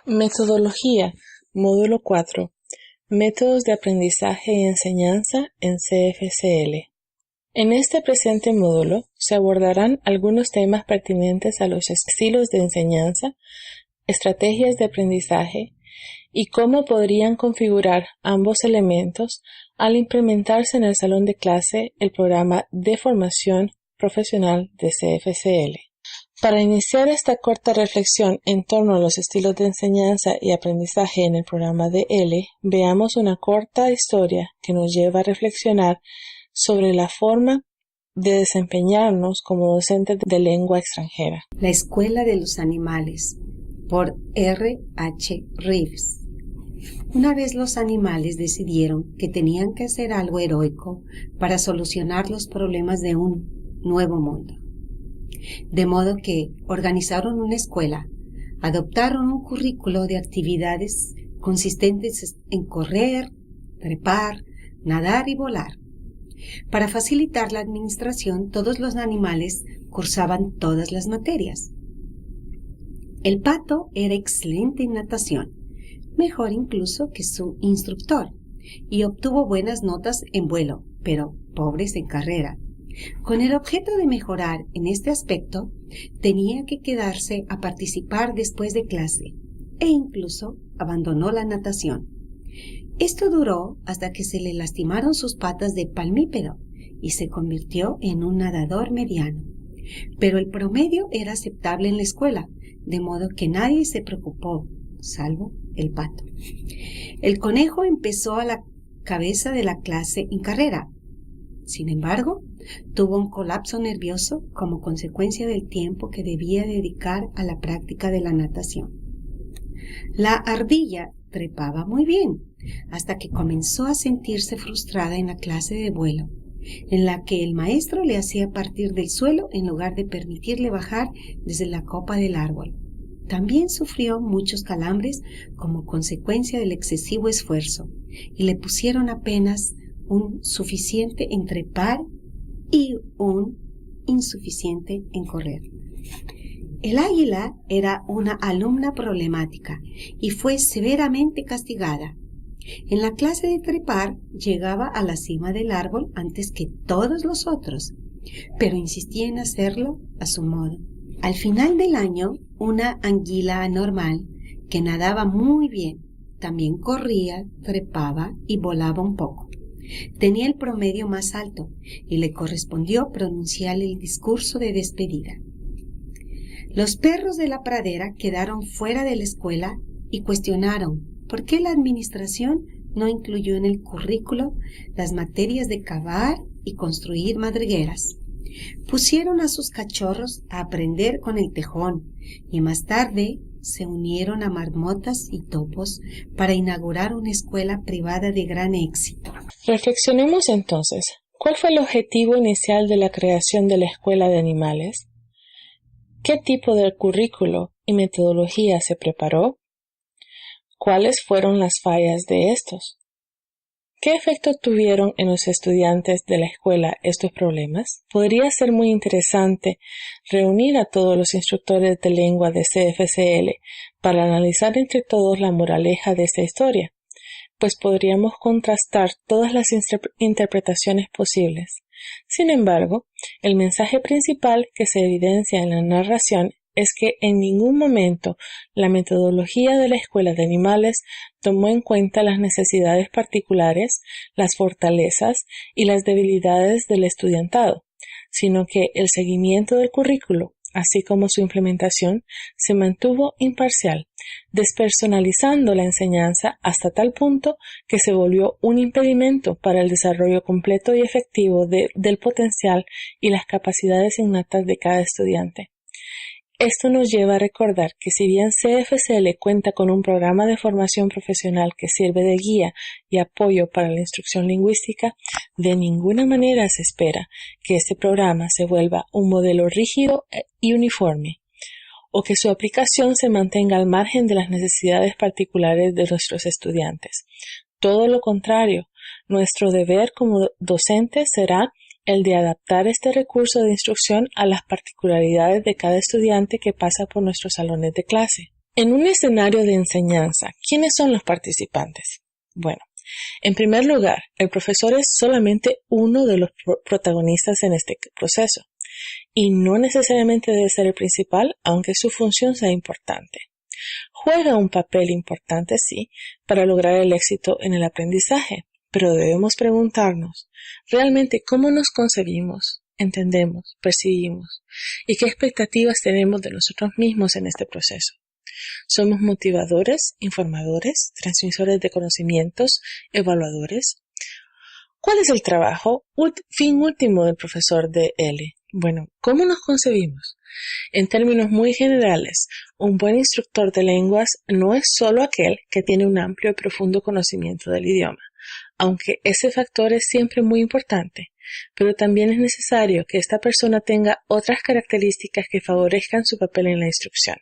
Metodología, módulo 4. Métodos de aprendizaje y enseñanza en CFCL. En este presente módulo se abordarán algunos temas pertinentes a los estilos de enseñanza, estrategias de aprendizaje y cómo podrían configurar ambos elementos al implementarse en el salón de clase el programa de formación profesional de CFCL. Para iniciar esta corta reflexión en torno a los estilos de enseñanza y aprendizaje en el programa de L, veamos una corta historia que nos lleva a reflexionar sobre la forma de desempeñarnos como docentes de lengua extranjera. La Escuela de los Animales, por R. H. Reeves. Una vez los animales decidieron que tenían que hacer algo heroico para solucionar los problemas de un nuevo mundo. De modo que organizaron una escuela, adoptaron un currículo de actividades consistentes en correr, trepar, nadar y volar. Para facilitar la administración, todos los animales cursaban todas las materias. El pato era excelente en natación, mejor incluso que su instructor, y obtuvo buenas notas en vuelo, pero pobres en carrera. Con el objeto de mejorar en este aspecto, tenía que quedarse a participar después de clase e incluso abandonó la natación. Esto duró hasta que se le lastimaron sus patas de palmípedo y se convirtió en un nadador mediano. Pero el promedio era aceptable en la escuela, de modo que nadie se preocupó, salvo el pato. El conejo empezó a la cabeza de la clase en carrera. Sin embargo, tuvo un colapso nervioso como consecuencia del tiempo que debía dedicar a la práctica de la natación. La ardilla trepaba muy bien, hasta que comenzó a sentirse frustrada en la clase de vuelo, en la que el maestro le hacía partir del suelo en lugar de permitirle bajar desde la copa del árbol. También sufrió muchos calambres como consecuencia del excesivo esfuerzo, y le pusieron apenas un suficiente en trepar y un insuficiente en correr. El águila era una alumna problemática y fue severamente castigada. En la clase de trepar llegaba a la cima del árbol antes que todos los otros, pero insistía en hacerlo a su modo. Al final del año, una anguila anormal que nadaba muy bien, también corría, trepaba y volaba un poco. Tenía el promedio más alto y le correspondió pronunciar el discurso de despedida. Los perros de la pradera quedaron fuera de la escuela y cuestionaron por qué la administración no incluyó en el currículo las materias de cavar y construir madrigueras. Pusieron a sus cachorros a aprender con el tejón y más tarde se unieron a marmotas y topos para inaugurar una escuela privada de gran éxito. Reflexionemos entonces, ¿cuál fue el objetivo inicial de la creación de la Escuela de Animales? ¿Qué tipo de currículo y metodología se preparó? ¿Cuáles fueron las fallas de estos? ¿Qué efecto tuvieron en los estudiantes de la escuela estos problemas? Podría ser muy interesante reunir a todos los instructores de lengua de CFCL para analizar entre todos la moraleja de esta historia, pues podríamos contrastar todas las interpretaciones posibles. Sin embargo, el mensaje principal que se evidencia en la narración es que en ningún momento la metodología de la Escuela de Animales tomó en cuenta las necesidades particulares, las fortalezas y las debilidades del estudiantado, sino que el seguimiento del currículo, así como su implementación, se mantuvo imparcial, despersonalizando la enseñanza hasta tal punto que se volvió un impedimento para el desarrollo completo y efectivo del potencial y las capacidades innatas de cada estudiante. Esto nos lleva a recordar que si bien CFCL cuenta con un programa de formación profesional que sirve de guía y apoyo para la instrucción lingüística, de ninguna manera se espera que este programa se vuelva un modelo rígido y uniforme, o que su aplicación se mantenga al margen de las necesidades particulares de nuestros estudiantes. Todo lo contrario, nuestro deber como docentes será el de adaptar este recurso de instrucción a las particularidades de cada estudiante que pasa por nuestros salones de clase. En un escenario de enseñanza, ¿quiénes son los participantes? Bueno, en primer lugar, el profesor es solamente uno de los protagonistas en este proceso, y no necesariamente debe ser el principal, aunque su función sea importante. Juega un papel importante, sí, para lograr el éxito en el aprendizaje, pero debemos preguntarnos, ¿realmente cómo nos concebimos, entendemos, percibimos y qué expectativas tenemos de nosotros mismos en este proceso? ¿Somos motivadores, informadores, transmisores de conocimientos, evaluadores? ¿Cuál es el trabajo, fin último del profesor de L? Bueno, ¿cómo nos concebimos? En términos muy generales, un buen instructor de lenguas no es solo aquel que tiene un amplio y profundo conocimiento del idioma, aunque ese factor es siempre muy importante, pero también es necesario que esta persona tenga otras características que favorezcan su papel en la instrucción.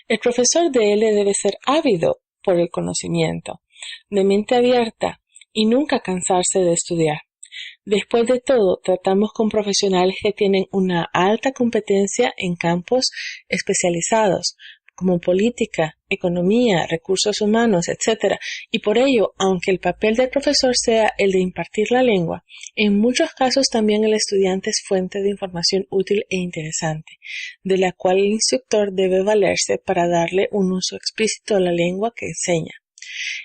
El profesor de L debe ser ávido por el conocimiento, de mente abierta y nunca cansarse de estudiar. Después de todo, tratamos con profesionales que tienen una alta competencia en campos especializados, como política, economía, recursos humanos, etc. Y por ello, aunque el papel del profesor sea el de impartir la lengua, en muchos casos también el estudiante es fuente de información útil e interesante, de la cual el instructor debe valerse para darle un uso explícito a la lengua que enseña.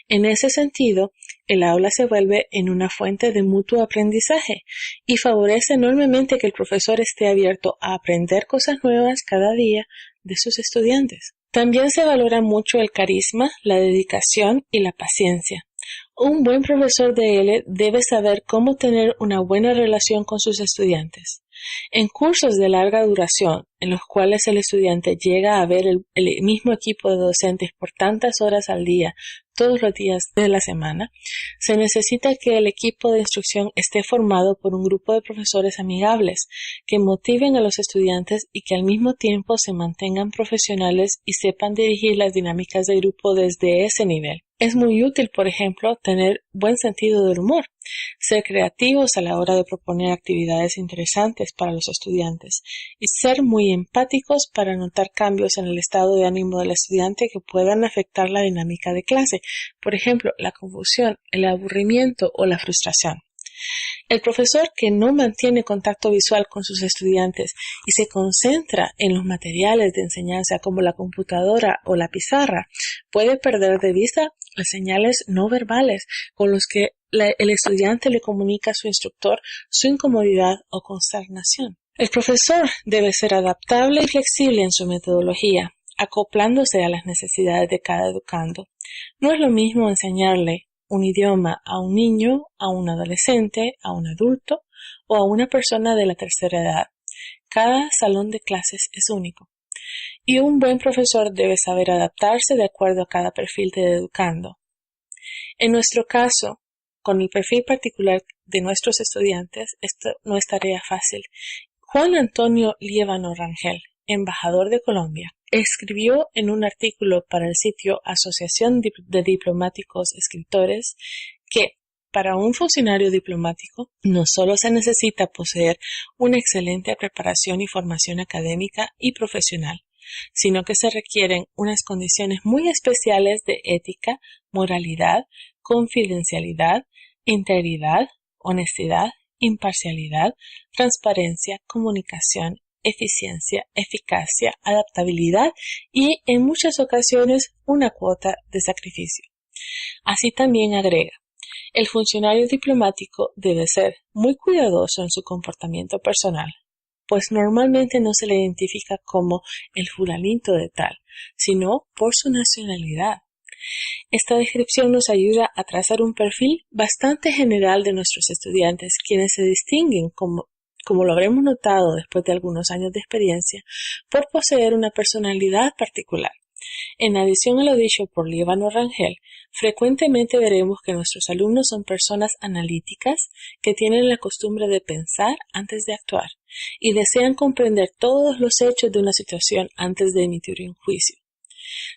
En ese sentido, el aula se vuelve en una fuente de mutuo aprendizaje y favorece enormemente que el profesor esté abierto a aprender cosas nuevas cada día de sus estudiantes. También se valora mucho el carisma, la dedicación y la paciencia. Un buen profesor de L debe saber cómo tener una buena relación con sus estudiantes. En cursos de larga duración, en los cuales el estudiante llega a ver el mismo equipo de docentes por tantas horas al día, todos los días de la semana, se necesita que el equipo de instrucción esté formado por un grupo de profesores amigables, que motiven a los estudiantes y que al mismo tiempo se mantengan profesionales y sepan dirigir las dinámicas de grupo desde ese nivel. Es muy útil, por ejemplo, tener buen sentido del humor, ser creativos a la hora de proponer actividades interesantes para los estudiantes y ser muy empáticos para notar cambios en el estado de ánimo del estudiante que puedan afectar la dinámica de clase, por ejemplo, la confusión, el aburrimiento o la frustración. El profesor que no mantiene contacto visual con sus estudiantes y se concentra en los materiales de enseñanza como la computadora o la pizarra puede perder de vista las señales no verbales con los que el estudiante le comunica a su instructor su incomodidad o consternación. El profesor debe ser adaptable y flexible en su metodología, acoplándose a las necesidades de cada educando. No es lo mismo enseñarle un idioma a un niño, a un adolescente, a un adulto o a una persona de la tercera edad. Cada salón de clases es único. Y un buen profesor debe saber adaptarse de acuerdo a cada perfil de educando. En nuestro caso, con el perfil particular de nuestros estudiantes, esto no es tarea fácil. Juan Antonio Líbano Rangel, embajador de Colombia, escribió en un artículo para el sitio Asociación de Diplomáticos Escritores que para un funcionario diplomático no solo se necesita poseer una excelente preparación y formación académica y profesional, sino que se requieren unas condiciones muy especiales de ética, moralidad, confidencialidad, integridad, honestidad, imparcialidad, transparencia, comunicación, eficiencia, eficacia, adaptabilidad y, en muchas ocasiones, una cuota de sacrificio. Así también agrega, el funcionario diplomático debe ser muy cuidadoso en su comportamiento personal, pues normalmente no se le identifica como el fulanito de tal, sino por su nacionalidad. Esta descripción nos ayuda a trazar un perfil bastante general de nuestros estudiantes, quienes se distinguen, como lo habremos notado después de algunos años de experiencia, por poseer una personalidad particular. En adición a lo dicho por Líbano Rangel, frecuentemente veremos que nuestros alumnos son personas analíticas que tienen la costumbre de pensar antes de actuar y desean comprender todos los hechos de una situación antes de emitir un juicio.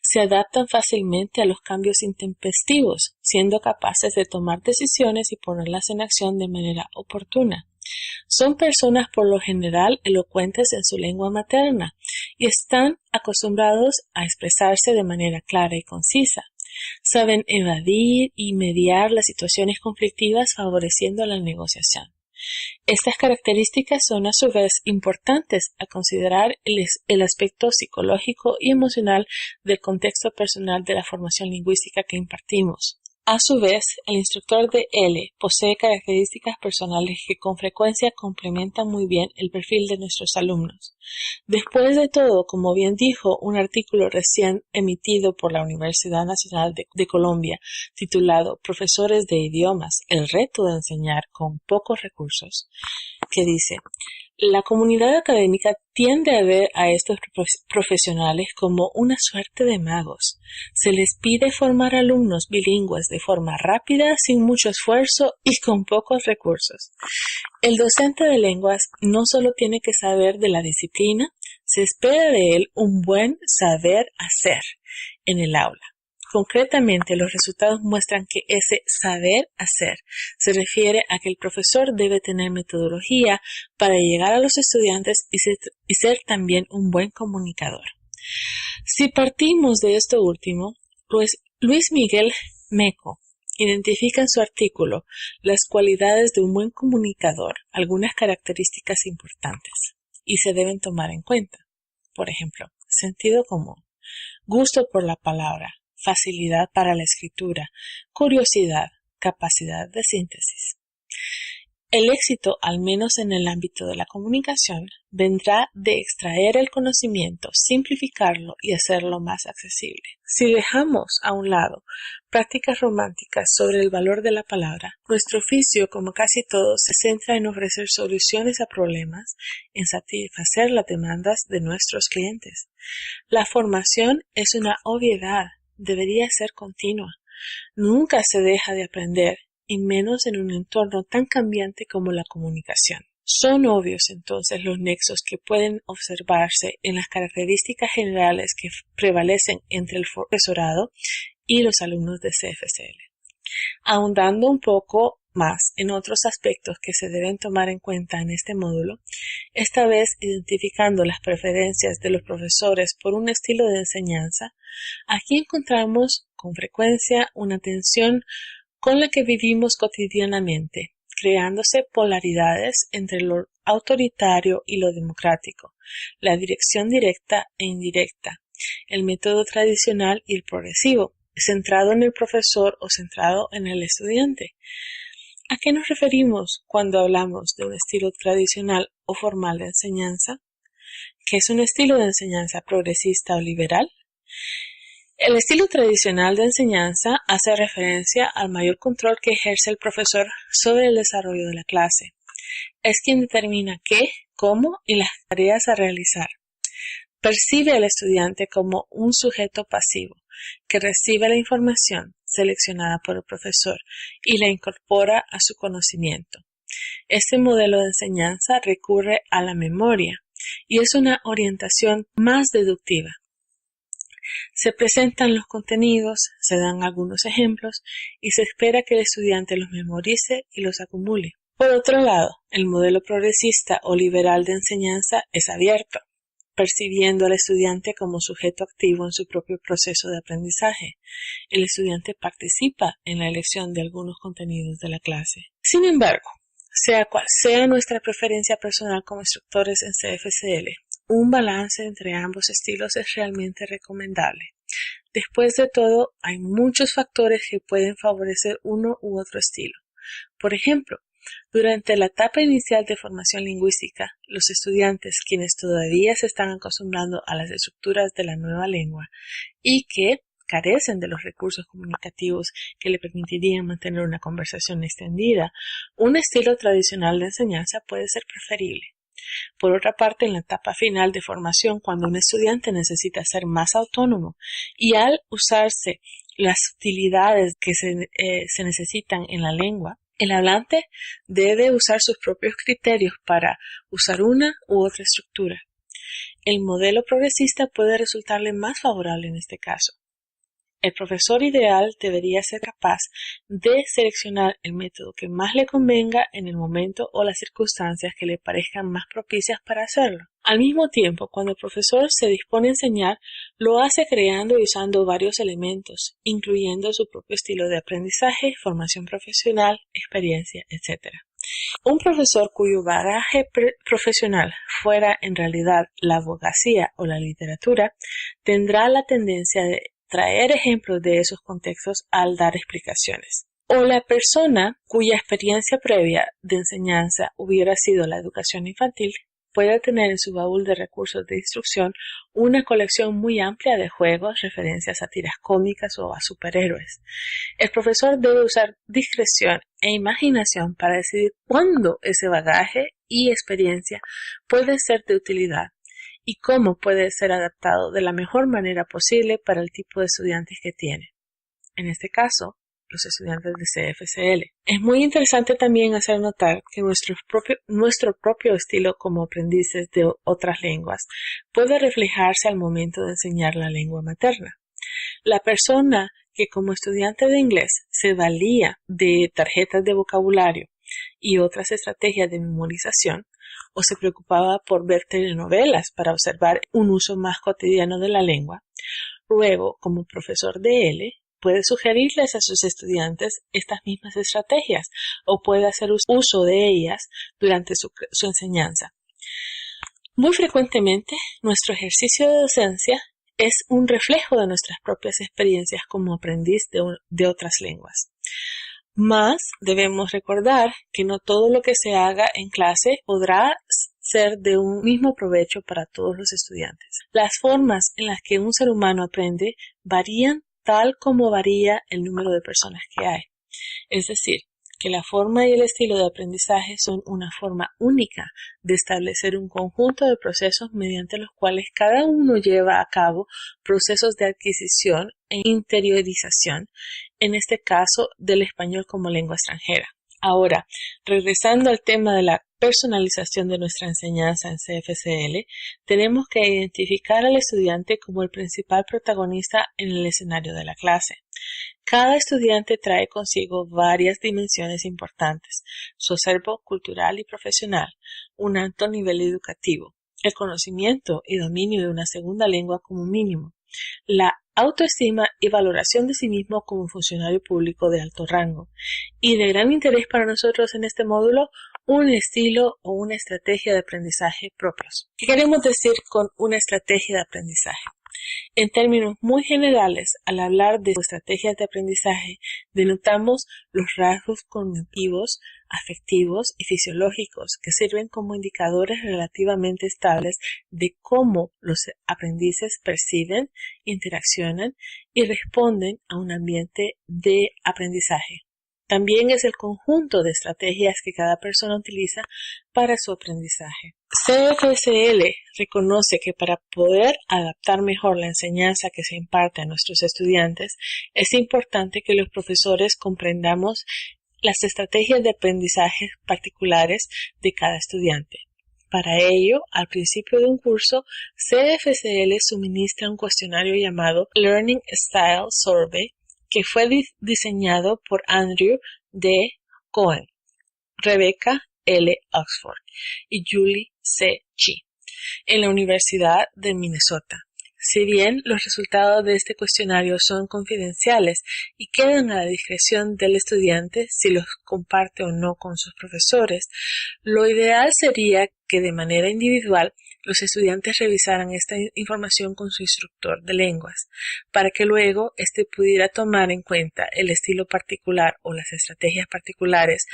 Se adaptan fácilmente a los cambios intempestivos, siendo capaces de tomar decisiones y ponerlas en acción de manera oportuna. Son personas por lo general elocuentes en su lengua materna y están acostumbrados a expresarse de manera clara y concisa. Saben evadir y mediar las situaciones conflictivas favoreciendo la negociación. Estas características son a su vez importantes a considerar el aspecto psicológico y emocional del contexto personal de la formación lingüística que impartimos. A su vez, el instructor de L posee características personales que con frecuencia complementan muy bien el perfil de nuestros alumnos. Después de todo, como bien dijo un artículo recién emitido por la Universidad Nacional de Colombia, titulado Profesores de idiomas, el reto de enseñar con pocos recursos, que dice: la comunidad académica tiende a ver a estos profesionales como una suerte de magos. Se les pide formar alumnos bilingües de forma rápida, sin mucho esfuerzo y con pocos recursos. El docente de lenguas no solo tiene que saber de la disciplina, se espera de él un buen saber hacer en el aula. Concretamente, los resultados muestran que ese saber hacer se refiere a que el profesor debe tener metodología para llegar a los estudiantes y ser también un buen comunicador. Si partimos de esto último, pues Luis Miguel Meco identifica en su artículo las cualidades de un buen comunicador, algunas características importantes, y se deben tomar en cuenta. Por ejemplo, sentido común, gusto por la palabra, facilidad para la escritura, curiosidad, capacidad de síntesis. El éxito, al menos en el ámbito de la comunicación, vendrá de extraer el conocimiento, simplificarlo y hacerlo más accesible. Si dejamos a un lado prácticas románticas sobre el valor de la palabra, nuestro oficio, como casi todo, se centra en ofrecer soluciones a problemas, en satisfacer las demandas de nuestros clientes. La formación es una obviedad, debería ser continua. Nunca se deja de aprender, y menos en un entorno tan cambiante como la comunicación. Son obvios entonces los nexos que pueden observarse en las características generales que prevalecen entre el profesorado y los alumnos de CFCL. Ahondando un poco más en otros aspectos que se deben tomar en cuenta en este módulo, esta vez identificando las preferencias de los profesores por un estilo de enseñanza, aquí encontramos con frecuencia una tensión con la que vivimos cotidianamente, creándose polaridades entre lo autoritario y lo democrático, la dirección directa e indirecta, el método tradicional y el progresivo, centrado en el profesor o centrado en el estudiante. ¿A qué nos referimos cuando hablamos de un estilo tradicional o formal de enseñanza? ¿Qué es un estilo de enseñanza progresista o liberal? El estilo tradicional de enseñanza hace referencia al mayor control que ejerce el profesor sobre el desarrollo de la clase. Es quien determina qué, cómo y las tareas a realizar. Percibe al estudiante como un sujeto pasivo, que recibe la información seleccionada por el profesor y la incorpora a su conocimiento. Este modelo de enseñanza recurre a la memoria y es una orientación más deductiva. Se presentan los contenidos, se dan algunos ejemplos y se espera que el estudiante los memorice y los acumule. Por otro lado, el modelo progresista o liberal de enseñanza es abierto, percibiendo al estudiante como sujeto activo en su propio proceso de aprendizaje. El estudiante participa en la elección de algunos contenidos de la clase. Sin embargo, sea cual sea nuestra preferencia personal como instructores en CFCL, un balance entre ambos estilos es realmente recomendable. Después de todo, hay muchos factores que pueden favorecer uno u otro estilo. Por ejemplo, durante la etapa inicial de formación lingüística, los estudiantes, quienes todavía se están acostumbrando a las estructuras de la nueva lengua y que carecen de los recursos comunicativos que le permitirían mantener una conversación extendida, un estilo tradicional de enseñanza puede ser preferible. Por otra parte, en la etapa final de formación, cuando un estudiante necesita ser más autónomo y al usarse las utilidades que se necesitan en la lengua, el hablante debe usar sus propios criterios para usar una u otra estructura. El modelo progresista puede resultarle más favorable en este caso. El profesor ideal debería ser capaz de seleccionar el método que más le convenga en el momento o las circunstancias que le parezcan más propicias para hacerlo. Al mismo tiempo, cuando el profesor se dispone a enseñar, lo hace creando y usando varios elementos, incluyendo su propio estilo de aprendizaje, formación profesional, experiencia, etc. Un profesor cuyo bagaje profesional fuera en realidad la abogacía o la literatura, tendrá la tendencia de traer ejemplos de esos contextos al dar explicaciones. O la persona cuya experiencia previa de enseñanza hubiera sido la educación infantil, puede tener en su baúl de recursos de instrucción una colección muy amplia de juegos, referencias a tiras cómicas o a superhéroes. El profesor debe usar discreción e imaginación para decidir cuándo ese bagaje y experiencia puede ser de utilidad y cómo puede ser adaptado de la mejor manera posible para el tipo de estudiantes que tiene. En este caso, los estudiantes de CFCL. Es muy interesante también hacer notar que nuestro propio estilo como aprendices de otras lenguas puede reflejarse al momento de enseñar la lengua materna. La persona que como estudiante de inglés se valía de tarjetas de vocabulario y otras estrategias de memorización, o se preocupaba por ver telenovelas para observar un uso más cotidiano de la lengua, luego, como profesor de L, puede sugerirles a sus estudiantes estas mismas estrategias o puede hacer uso de ellas durante su enseñanza. Muy frecuentemente, nuestro ejercicio de docencia es un reflejo de nuestras propias experiencias como aprendiz de otras lenguas. Mas debemos recordar que no todo lo que se haga en clase podrá ser de un mismo provecho para todos los estudiantes. Las formas en las que un ser humano aprende varían tal como varía el número de personas que hay. Es decir, que la forma y el estilo de aprendizaje son una forma única de establecer un conjunto de procesos mediante los cuales cada uno lleva a cabo procesos de adquisición e interiorización, en este caso del español como lengua extranjera. Ahora, regresando al tema de la personalización de nuestra enseñanza en CFCL, tenemos que identificar al estudiante como el principal protagonista en el escenario de la clase. Cada estudiante trae consigo varias dimensiones importantes: su acervo cultural y profesional, un alto nivel educativo, el conocimiento y dominio de una segunda lengua como mínimo, la autoestima y valoración de sí mismo como funcionario público de alto rango, y de gran interés para nosotros en este módulo, un estilo o una estrategia de aprendizaje propios. ¿Qué queremos decir con una estrategia de aprendizaje? En términos muy generales, al hablar de estrategias de aprendizaje, denotamos los rasgos cognitivos, afectivos y fisiológicos que sirven como indicadores relativamente estables de cómo los aprendices perciben, interaccionan y responden a un ambiente de aprendizaje. También es el conjunto de estrategias que cada persona utiliza para su aprendizaje. CFCL reconoce que para poder adaptar mejor la enseñanza que se imparte a nuestros estudiantes, es importante que los profesores comprendamos las estrategias de aprendizaje particulares de cada estudiante. Para ello, al principio de un curso, CFCL suministra un cuestionario llamado Learning Style Survey, que fue diseñado por Andrew D. Cohen, Rebecca L. Oxford y Julie C. Chi en la Universidad de Minnesota. Si bien los resultados de este cuestionario son confidenciales y quedan a la discreción del estudiante si los comparte o no con sus profesores, lo ideal sería que de manera individual los estudiantes revisaran esta información con su instructor de lenguas, para que luego éste pudiera tomar en cuenta el estilo particular o las estrategias particulares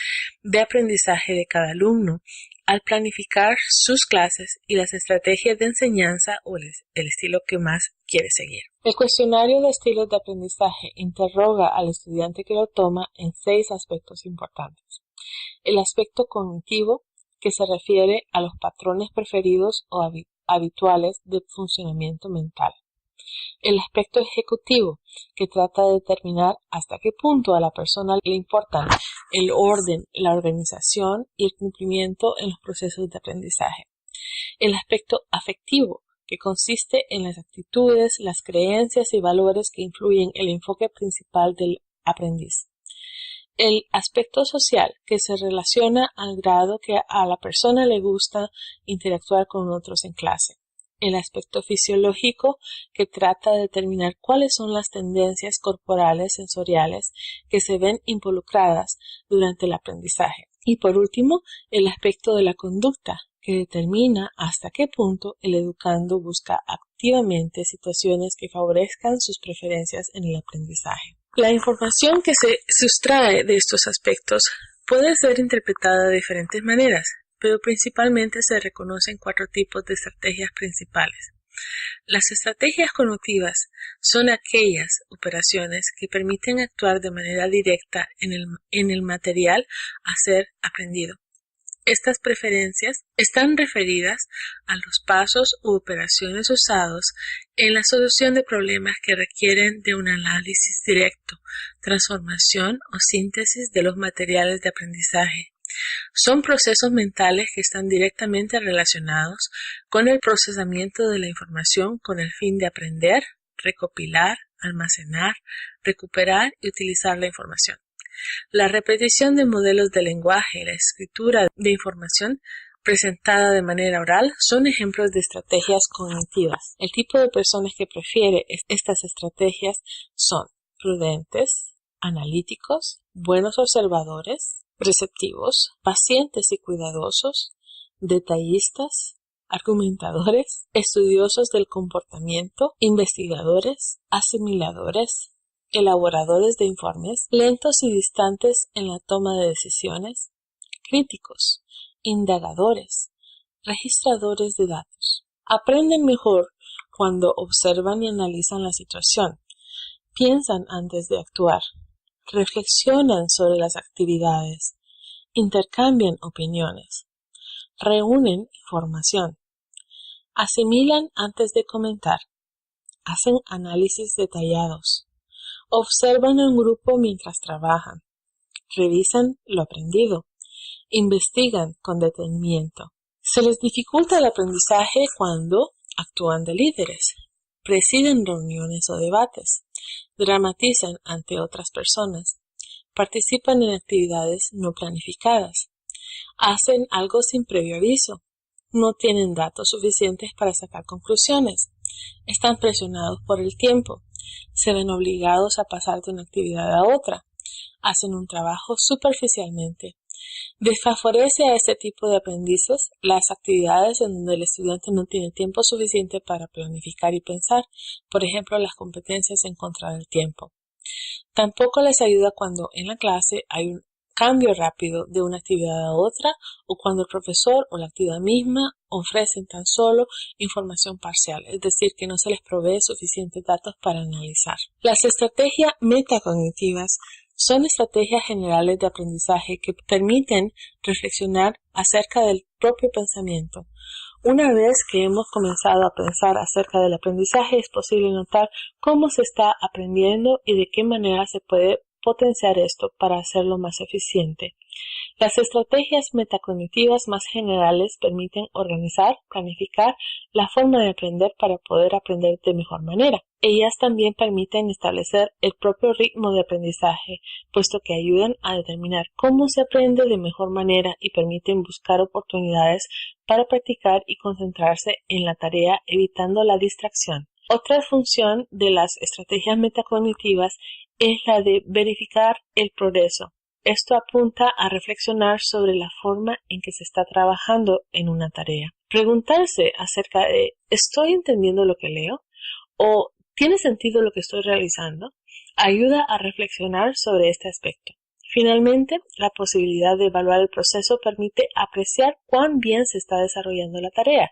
de aprendizaje de cada alumno al planificar sus clases y las estrategias de enseñanza o el estilo que más quiere seguir. El cuestionario de estilos de aprendizaje interroga al estudiante que lo toma en 6 aspectos importantes. El aspecto cognitivo, que se refiere a los patrones preferidos o habituales de funcionamiento mental. El aspecto ejecutivo, que trata de determinar hasta qué punto a la persona le importan el orden, la organización y el cumplimiento en los procesos de aprendizaje. El aspecto afectivo, que consiste en las actitudes, las creencias y valores que influyen el enfoque principal del aprendiz. El aspecto social, que se relaciona al grado que a la persona le gusta interactuar con otros en clase. El aspecto fisiológico, que trata de determinar cuáles son las tendencias corporales sensoriales que se ven involucradas durante el aprendizaje. Y por último, el aspecto de la conducta, que determina hasta qué punto el educando busca activamente situaciones que favorezcan sus preferencias en el aprendizaje. La información que se sustrae de estos aspectos puede ser interpretada de diferentes maneras, pero principalmente se reconocen 4 tipos de estrategias principales. Las estrategias cognitivas son aquellas operaciones que permiten actuar de manera directa en el material a ser aprendido. Estas preferencias están referidas a los pasos u operaciones usados en la solución de problemas que requieren de un análisis directo, transformación o síntesis de los materiales de aprendizaje. Son procesos mentales que están directamente relacionados con el procesamiento de la información con el fin de aprender, recopilar, almacenar, recuperar y utilizar la información. La repetición de modelos de lenguaje y la escritura de información presentada de manera oral son ejemplos de estrategias cognitivas. El tipo de personas que prefiere estas estrategias son prudentes, analíticos, buenos observadores, receptivos, pacientes y cuidadosos, detallistas, argumentadores, estudiosos del comportamiento, investigadores, asimiladores, elaboradores de informes, lentos y distantes en la toma de decisiones, críticos, indagadores, registradores de datos. Aprenden mejor cuando observan y analizan la situación, piensan antes de actuar, reflexionan sobre las actividades, intercambian opiniones, reúnen información, asimilan antes de comentar, hacen análisis detallados, observan en grupo mientras trabajan, revisan lo aprendido, investigan con detenimiento. Se les dificulta el aprendizaje cuando actúan de líderes, presiden reuniones o debates, dramatizan ante otras personas, participan en actividades no planificadas, hacen algo sin previo aviso, no tienen datos suficientes para sacar conclusiones, están presionados por el tiempo, se ven obligados a pasar de una actividad a otra, hacen un trabajo superficialmente. Desfavorece a este tipo de aprendices las actividades en donde el estudiante no tiene tiempo suficiente para planificar y pensar, por ejemplo, las competencias en contra del tiempo. Tampoco les ayuda cuando en la clase hay un cambio rápido de una actividad a otra o cuando el profesor o la actividad misma ofrecen tan solo información parcial, es decir, que no se les provee suficientes datos para analizar. Las estrategias metacognitivas son estrategias generales de aprendizaje que permiten reflexionar acerca del propio pensamiento. Una vez que hemos comenzado a pensar acerca del aprendizaje, es posible notar cómo se está aprendiendo y de qué manera se puede potenciar esto para hacerlo más eficiente. Las estrategias metacognitivas más generales permiten organizar, planificar la forma de aprender para poder aprender de mejor manera. Ellas también permiten establecer el propio ritmo de aprendizaje, puesto que ayudan a determinar cómo se aprende de mejor manera y permiten buscar oportunidades para practicar y concentrarse en la tarea evitando la distracción. Otra función de las estrategias metacognitivas es la de verificar el progreso. Esto apunta a reflexionar sobre la forma en que se está trabajando en una tarea. Preguntarse acerca de ¿estoy entendiendo lo que leo? ¿O ¿tiene sentido lo que estoy realizando? Ayuda a reflexionar sobre este aspecto. Finalmente, la posibilidad de evaluar el proceso permite apreciar cuán bien se está desarrollando la tarea,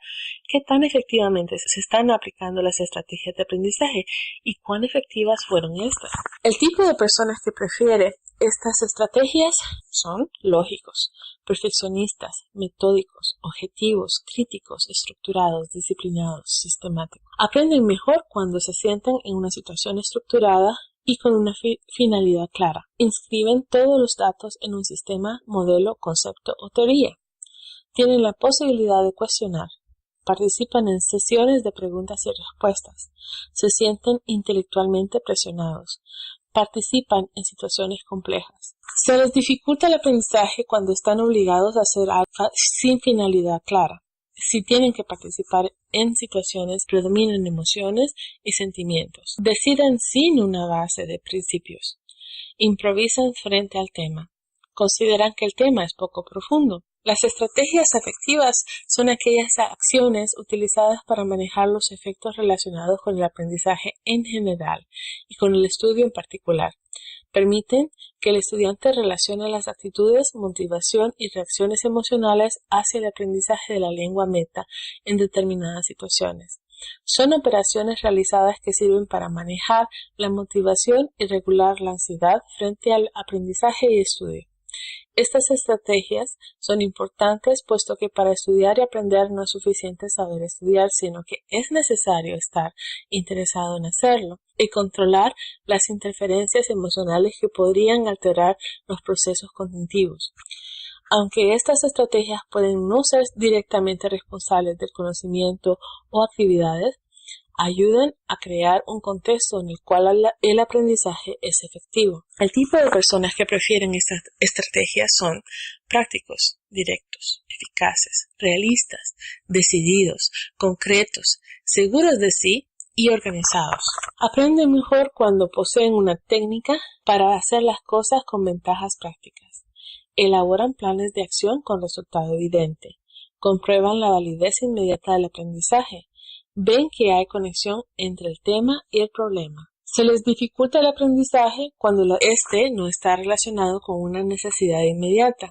qué tan efectivamente se están aplicando las estrategias de aprendizaje y cuán efectivas fueron estas. El tipo de personas que prefiere estas estrategias son lógicos, perfeccionistas, metódicos, objetivos, críticos, estructurados, disciplinados, sistemáticos. Aprenden mejor cuando se sientan en una situación estructurada y con una finalidad clara. Inscriben todos los datos en un sistema, modelo, concepto o teoría. Tienen la posibilidad de cuestionar. Participan en sesiones de preguntas y respuestas. Se sienten intelectualmente presionados. participan en situaciones complejas. Se les dificulta el aprendizaje cuando están obligados a hacer algo sin finalidad clara. Si tienen que participar en situaciones, predominan emociones y sentimientos. Deciden sin una base de principios. Improvisan frente al tema. Consideran que el tema es poco profundo. Las estrategias afectivas son aquellas acciones utilizadas para manejar los efectos relacionados con el aprendizaje en general y con el estudio en particular. Permiten que el estudiante relacione las actitudes, motivación y reacciones emocionales hacia el aprendizaje de la lengua meta en determinadas situaciones. Son operaciones realizadas que sirven para manejar la motivación y regular la ansiedad frente al aprendizaje y estudio. Estas estrategias son importantes puesto que para estudiar y aprender no es suficiente saber estudiar, sino que es necesario estar interesado en hacerlo y controlar las interferencias emocionales que podrían alterar los procesos cognitivos. Aunque estas estrategias pueden no ser directamente responsables del conocimiento o actividades, ayudan a crear un contexto en el cual el aprendizaje es efectivo. El tipo de personas que prefieren estas estrategias son prácticos, directos, eficaces, realistas, decididos, concretos, seguros de sí y organizados. Aprenden mejor cuando poseen una técnica para hacer las cosas con ventajas prácticas. Elaboran planes de acción con resultado evidente. Comprueban la validez inmediata del aprendizaje. Ven que hay conexión entre el tema y el problema. Se les dificulta el aprendizaje cuando este no está relacionado con una necesidad inmediata.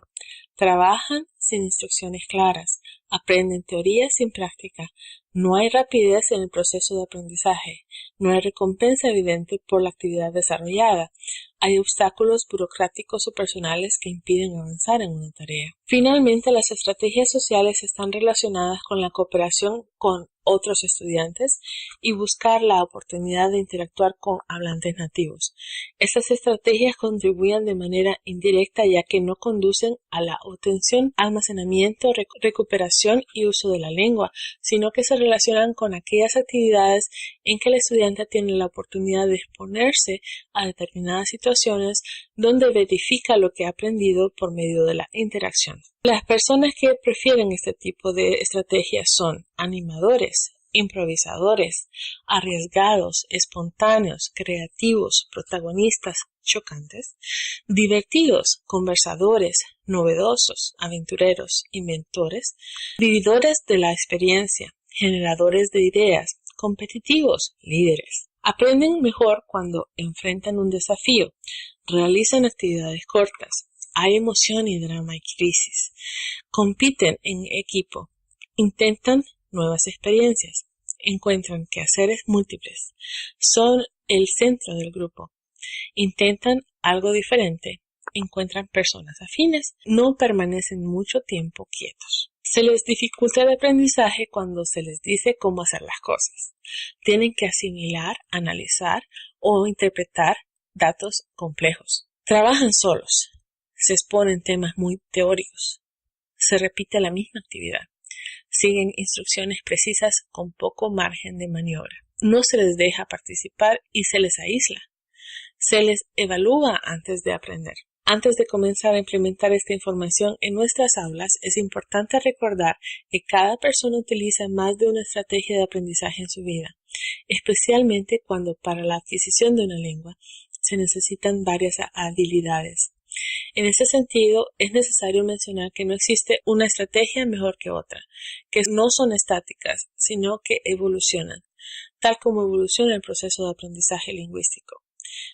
Trabajan sin instrucciones claras. Aprenden teoría sin práctica. No hay rapidez en el proceso de aprendizaje. No hay recompensa evidente por la actividad desarrollada. Hay obstáculos burocráticos o personales que impiden avanzar en una tarea. Finalmente, las estrategias sociales están relacionadas con la cooperación con otros estudiantes y buscar la oportunidad de interactuar con hablantes nativos. Estas estrategias contribuyen de manera indirecta ya que no conducen a la obtención, almacenamiento, recuperación y uso de la lengua, sino que se relacionan con aquellas actividades en que el estudiante tiene la oportunidad de exponerse a determinadas situaciones donde verifica lo que ha aprendido por medio de la interacción. Las personas que prefieren este tipo de estrategias son animadores, improvisadores, arriesgados, espontáneos, creativos, protagonistas, chocantes, divertidos, conversadores, novedosos, aventureros, inventores, vividores de la experiencia, generadores de ideas, competitivos, líderes. Aprenden mejor cuando enfrentan un desafío, realizan actividades cortas, hay emoción y drama y crisis, compiten en equipo, intentan nuevas experiencias, encuentran quehaceres múltiples, son el centro del grupo, intentan algo diferente, encuentran personas afines, no permanecen mucho tiempo quietos. Se les dificulta el aprendizaje cuando se les dice cómo hacer las cosas. Tienen que asimilar, analizar o interpretar datos complejos. Trabajan solos. Se exponen temas muy teóricos. Se repite la misma actividad. Siguen instrucciones precisas con poco margen de maniobra. No se les deja participar y se les aísla. Se les evalúa antes de aprender. Antes de comenzar a implementar esta información en nuestras aulas, es importante recordar que cada persona utiliza más de una estrategia de aprendizaje en su vida, especialmente cuando para la adquisición de una lengua se necesitan varias habilidades. En ese sentido, es necesario mencionar que no existe una estrategia mejor que otra, que no son estáticas, sino que evolucionan, tal como evoluciona el proceso de aprendizaje lingüístico.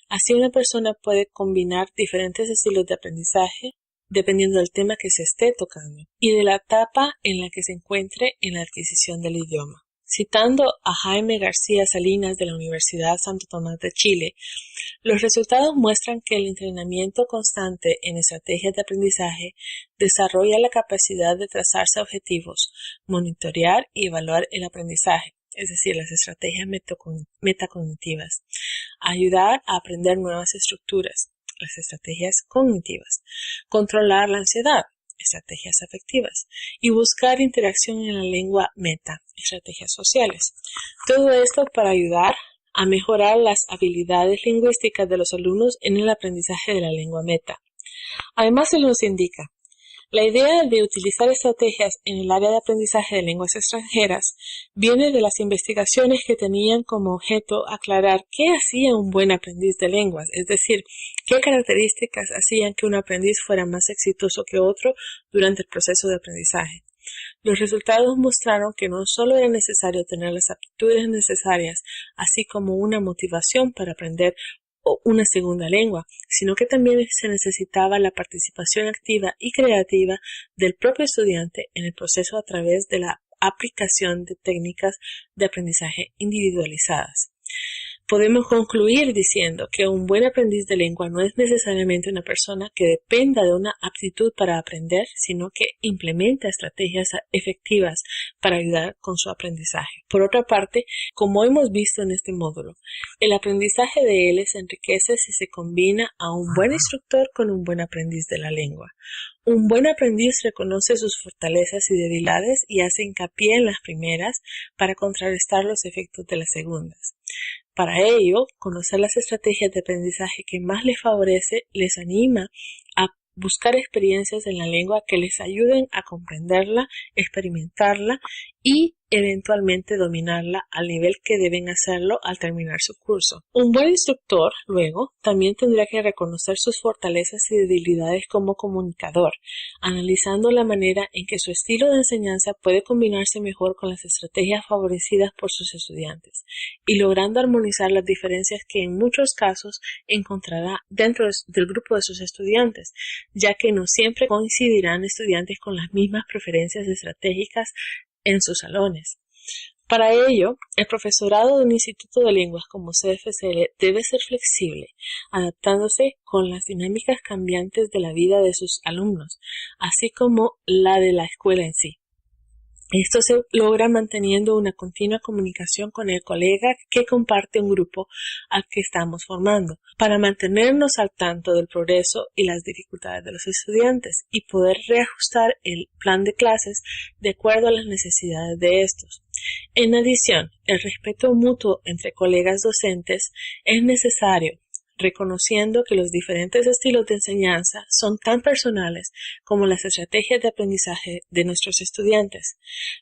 Así una persona puede combinar diferentes estilos de aprendizaje dependiendo del tema que se esté tocando y de la etapa en la que se encuentre en la adquisición del idioma. Citando a Jaime García Salinas de la Universidad Santo Tomás de Chile, los resultados muestran que el entrenamiento constante en estrategias de aprendizaje desarrolla la capacidad de trazarse objetivos, monitorear y evaluar el aprendizaje, es decir, las estrategias metacognitivas, ayudar a aprender nuevas estructuras, las estrategias cognitivas, controlar la ansiedad, estrategias afectivas, y buscar interacción en la lengua meta, estrategias sociales. Todo esto para ayudar a mejorar las habilidades lingüísticas de los alumnos en el aprendizaje de la lengua meta. Además, se nos indica: la idea de utilizar estrategias en el área de aprendizaje de lenguas extranjeras viene de las investigaciones que tenían como objeto aclarar qué hacía un buen aprendiz de lenguas, es decir, qué características hacían que un aprendiz fuera más exitoso que otro durante el proceso de aprendizaje. Los resultados mostraron que no solo era necesario tener las aptitudes necesarias, así como una motivación para aprender una segunda lengua, sino que también se necesitaba la participación activa y creativa del propio estudiante en el proceso a través de la aplicación de técnicas de aprendizaje individualizadas. Podemos concluir diciendo que un buen aprendiz de lengua no es necesariamente una persona que dependa de una aptitud para aprender, sino que implementa estrategias efectivas para ayudar con su aprendizaje. Por otra parte, como hemos visto en este módulo, el aprendizaje de él se enriquece si se combina a un buen instructor con un buen aprendiz de la lengua. Un buen aprendiz reconoce sus fortalezas y debilidades y hace hincapié en las primeras para contrarrestar los efectos de las segundas. Para ello, conocer las estrategias de aprendizaje que más les favorece les anima a buscar experiencias en la lengua que les ayuden a comprenderla, experimentarla y eventualmente dominarla al nivel que deben hacerlo al terminar su curso. Un buen instructor, luego, también tendrá que reconocer sus fortalezas y debilidades como comunicador, analizando la manera en que su estilo de enseñanza puede combinarse mejor con las estrategias favorecidas por sus estudiantes, y logrando armonizar las diferencias que en muchos casos encontrará dentro del grupo de sus estudiantes, ya que no siempre coincidirán estudiantes con las mismas preferencias estratégicas en sus salones. Para ello, el profesorado de un instituto de lenguas como CFCL debe ser flexible, adaptándose con las dinámicas cambiantes de la vida de sus alumnos, así como la de la escuela en sí. Esto se logra manteniendo una continua comunicación con el colega que comparte un grupo al que estamos formando, para mantenernos al tanto del progreso y las dificultades de los estudiantes y poder reajustar el plan de clases de acuerdo a las necesidades de estos. En adición, el respeto mutuo entre colegas docentes es necesario, reconociendo que los diferentes estilos de enseñanza son tan personales como las estrategias de aprendizaje de nuestros estudiantes.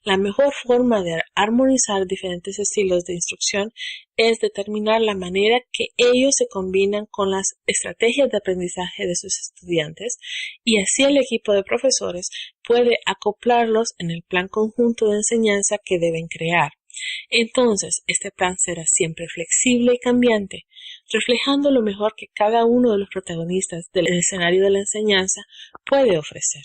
La mejor forma de armonizar diferentes estilos de instrucción es determinar la manera que ellos se combinan con las estrategias de aprendizaje de sus estudiantes, y así el equipo de profesores puede acoplarlos en el plan conjunto de enseñanza que deben crear. Entonces, este plan será siempre flexible y cambiante, reflejando lo mejor que cada uno de los protagonistas del escenario de la enseñanza puede ofrecer.